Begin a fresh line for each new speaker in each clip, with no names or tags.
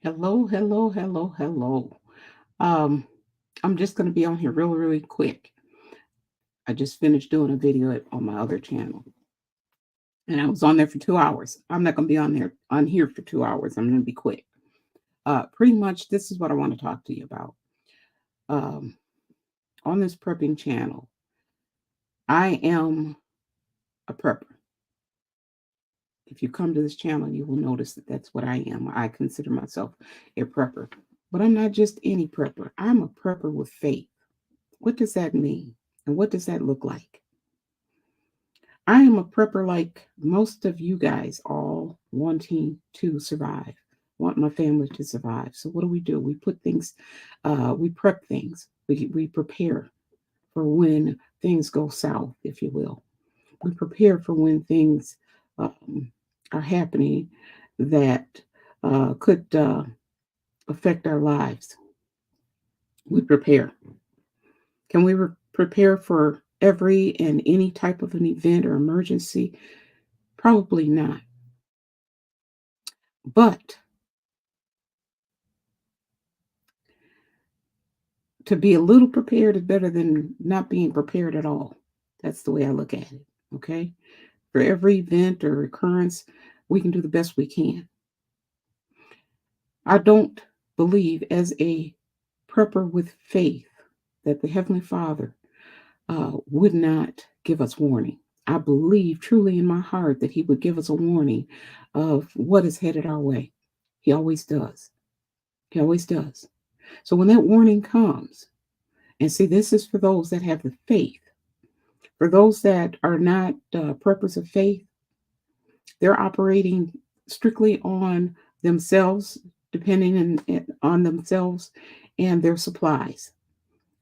Hello, hello, hello, hello. Um, I'm just going to be on here really, really quick. I just finished doing a video on my other channel, and I was on there for 2 hours. I'm not going to be on here for 2 hours. I'm going to be quick. Pretty much, this is what I want to talk to you about. Um, on this prepping channel, I am a prepper. If you come to this channel, you will notice that that's what I am. I consider myself a prepper, but I'm not just any prepper. I'm a prepper with faith. What does that mean? And what does that look like? I am a prepper like most of you guys, all wanting to survive, want my family to survive. So what do? We put things, we prep things, we prepare for when things go south, if you will. We prepare for when things um, are happening that could affect our lives. We prepare. Can we prepare for every and any type of an event or emergency? Probably not. But to be a little prepared is better than not being prepared at all. That's the way I look at it. Okay. For every event or occurrence, we can do the best we can. I don't believe, as a prepper with faith, that the Heavenly Father would not give us warning. I believe truly in my heart that He would give us a warning of what is headed our way. He always does. He always does. So when that warning comes, and see, this is for those that have the faith. For those that are not preppers of faith, they're operating strictly on themselves, depending on themselves and their supplies.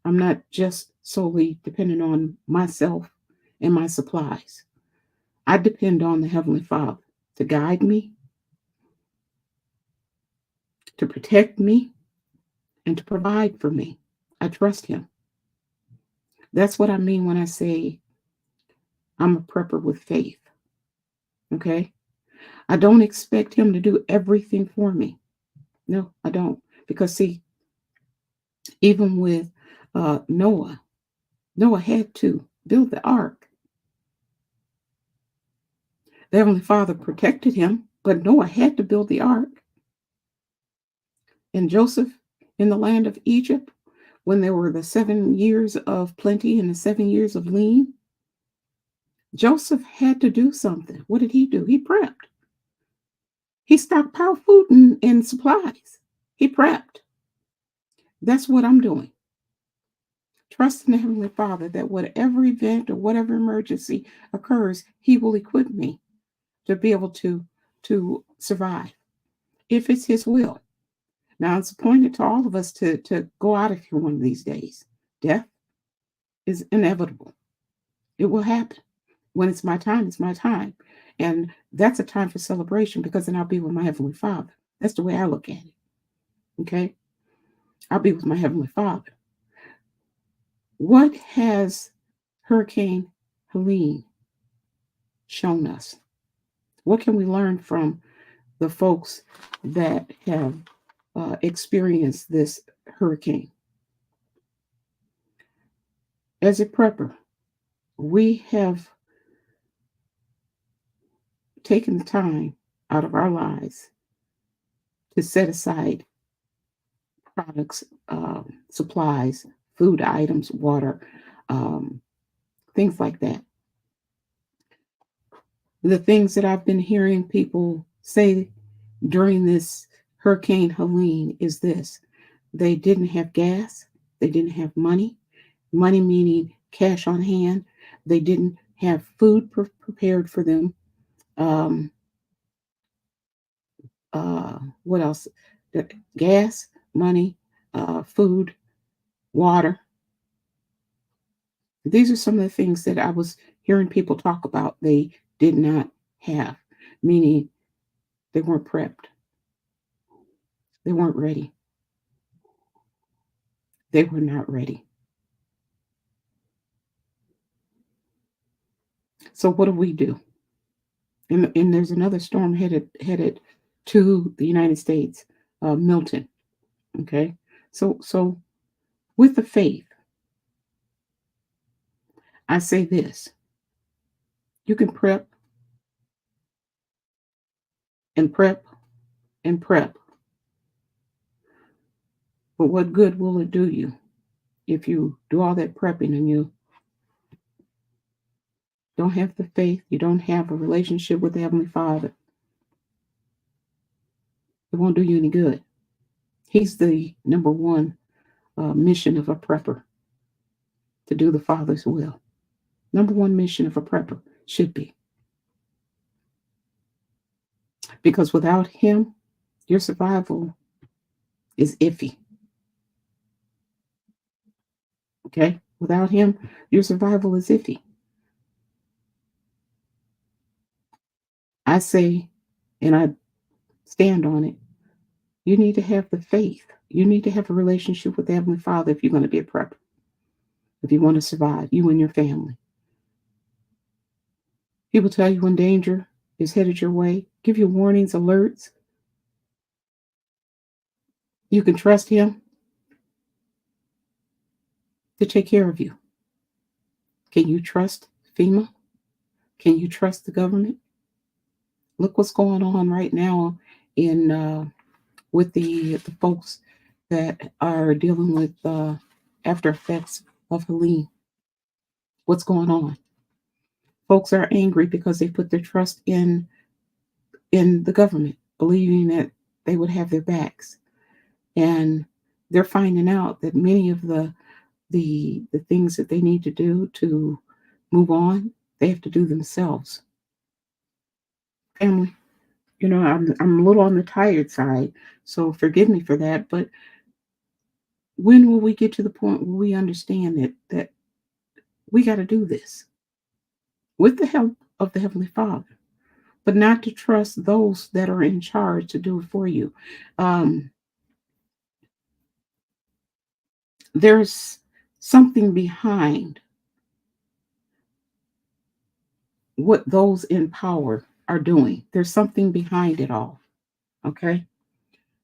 I'm not just solely dependent on myself and my supplies. I depend on the Heavenly Father to guide me, to protect me, and to provide for me. I trust Him. That's what I mean when I say I'm a prepper with faith. Okay? I don't expect Him to do everything for me. No, I don't. Because, see, even with Noah, Noah had to build the ark. The Heavenly Father protected him, but Noah had to build the ark. And Joseph, in the land of Egypt, when there were the 7 years of plenty and the 7 years of lean, Joseph had to do something. What did he do? He prepped. He stockpiled food and supplies. He prepped. That's what I'm doing. Trust in the Heavenly Father that whatever event or whatever emergency occurs, He will equip me to be able to survive if it's His will. Now it's appointed to all of us to go out of here one of these days. Death is inevitable. It will happen. When it's my time, it's my time. And that's a time for celebration because then I'll be with my Heavenly Father. That's the way I look at it. Okay? I'll be with my Heavenly Father. What has Hurricane Helene shown us? What can we learn from the folks that have experienced this hurricane? As a prepper, we have taken the time out of our lives to set aside products, supplies, food items, water, um, things like that. The things that I've been hearing people say during this Hurricane Helene is this: they didn't have gas, they didn't have money meaning cash on hand, they didn't have food prepared for them. Um, what else? Gas, money, food, water. These are some of the things that I was hearing people talk about they did not have, meaning they weren't prepped, they weren't ready, they were not ready. So what do we do? And there's another storm headed to the United States. Milton. Okay, so with the faith, I say this: you can prep and prep and prep, but what good will it do you if you do all that prepping and you don't have the faith, you don't have a relationship with the Heavenly Father? It won't do you any good. He's the number one mission of a prepper, to do the Father's will. Number one mission of a prepper should be, because without Him, your survival is iffy. Okay? Without Him, your survival is iffy. I say, and I stand on it, you need to have the faith. You need to have a relationship with the Heavenly Father if you're going to be a prepper, if you want to survive, you and your family. He will tell you when danger is headed your way, give you warnings, alerts. You can trust Him to take care of you. Can you trust FEMA? Can you trust the government? Look what's going on right now in with the folks that are dealing with after effects of Helene. What's going on? Folks are angry because they put their trust in the government, believing that they would have their backs, and they're finding out that many of the things that they need to do to move on, they have to do themselves. Family, I'm a little on the tired side, so forgive me for that. But when will we get to the point where we understand that we got to do this with the help of the Heavenly Father, but not to trust those that are in charge to do it for you? Um, there's something behind what those in power are doing. There's something behind it all. Okay,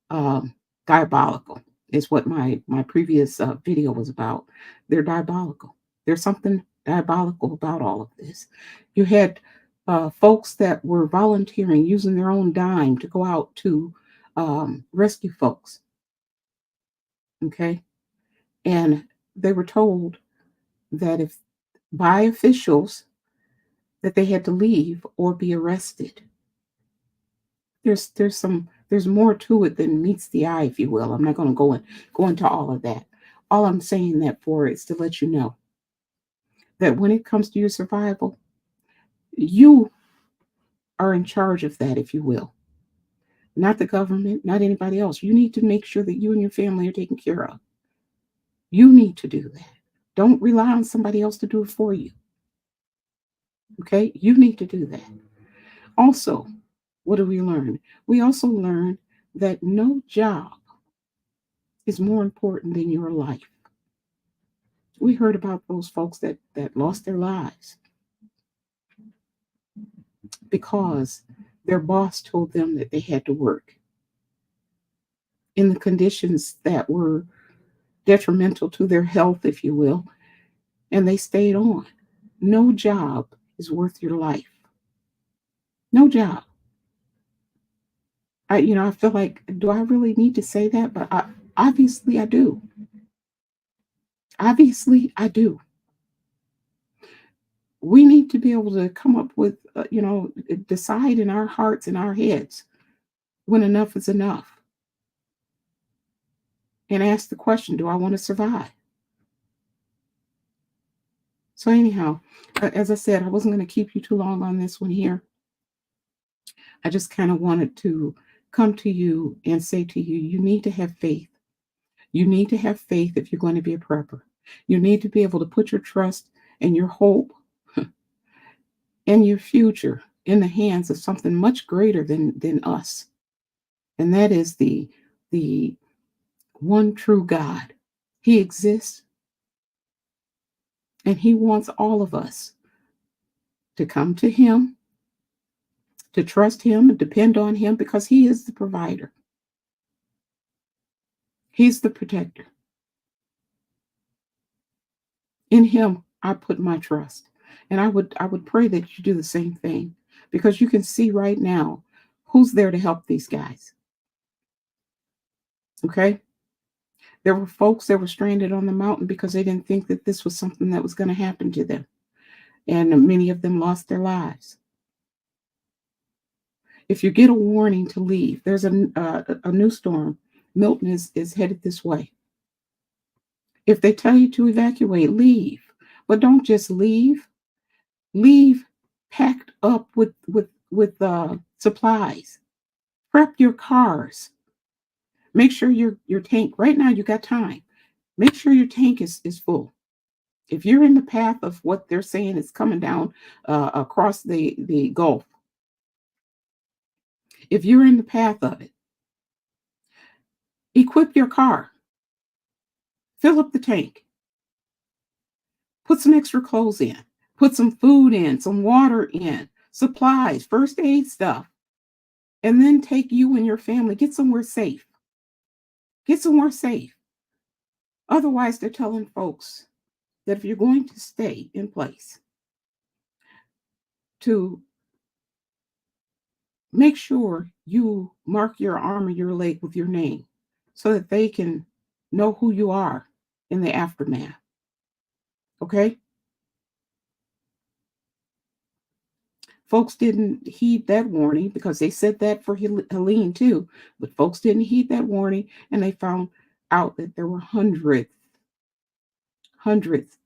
um, diabolical is what my previous video was about. They're diabolical. There's something diabolical about all of this. You had folks that were volunteering, using their own dime to go out to rescue folks. Okay, and they were told that if by officials that they had to leave or be arrested. There's more to it than meets the eye, if you will. I'm not going to go into all of that. All I'm saying that for is to let you know that when it comes to your survival, you are in charge of that, if you will. Not the government, not anybody else. You need to make sure that you and your family are taken care of. You need to do that. Don't rely on somebody else to do it for you. Okay? You need to do that. Also, what do we learn? We also learn that no job is more important than your life. We heard about those folks that lost their lives because their boss told them that they had to work in the conditions that were detrimental to their health, if you will, and they stayed on. No job is worth your life. No job. I feel like, do I really need to say that? But obviously I do. Obviously I do. We need to be able to come up with, decide in our hearts and our heads when enough is enough, and ask the question, do I want to survive? So, anyhow, as I said, I wasn't going to keep you too long on this one here. I just kind of wanted to come to you and say to you, you need to have faith. You need to have faith if you're going to be a prepper. You need to be able to put your trust and your hope and your future in the hands of something much greater than us. And that is the one true God. He exists, and He wants all of us to come to Him, to trust Him and depend on Him, because He is the provider. He's the protector. In him, I put my trust. And I would pray that you do the same thing, because you can see right now who's there to help these guys. Okay? There were folks that were stranded on the mountain because they didn't think that this was something that was going to happen to them. And many of them lost their lives. If you get a warning to leave, there's a new storm. Milton is headed this way. If they tell you to evacuate, leave. But don't just leave. Leave packed up with supplies. Prep your cars. Make sure your tank, right now you got time. Make sure your tank is full. If you're in the path of what they're saying is coming down across the Gulf, if you're in the path of it, equip your car. Fill up the tank. Put some extra clothes in. Put some food in, some water in, supplies, first aid stuff. And then take you and your family. Get somewhere safe. Get somewhere safe. Otherwise, they're telling folks that if you're going to stay in place, to make sure you mark your arm or your leg with your name so that they can know who you are in the aftermath. Okay? Folks didn't heed that warning, because they said that for Helene too, but folks didn't heed that warning, and they found out that there were hundreds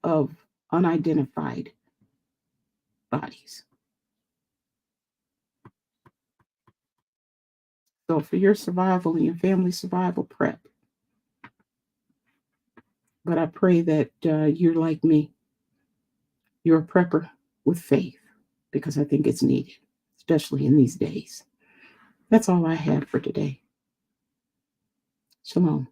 of unidentified bodies. So for your survival and your family survival, prep. But I pray that you're like me. You're a prepper with faith, because I think it's needed, especially in these days. That's all I have for today. Shalom.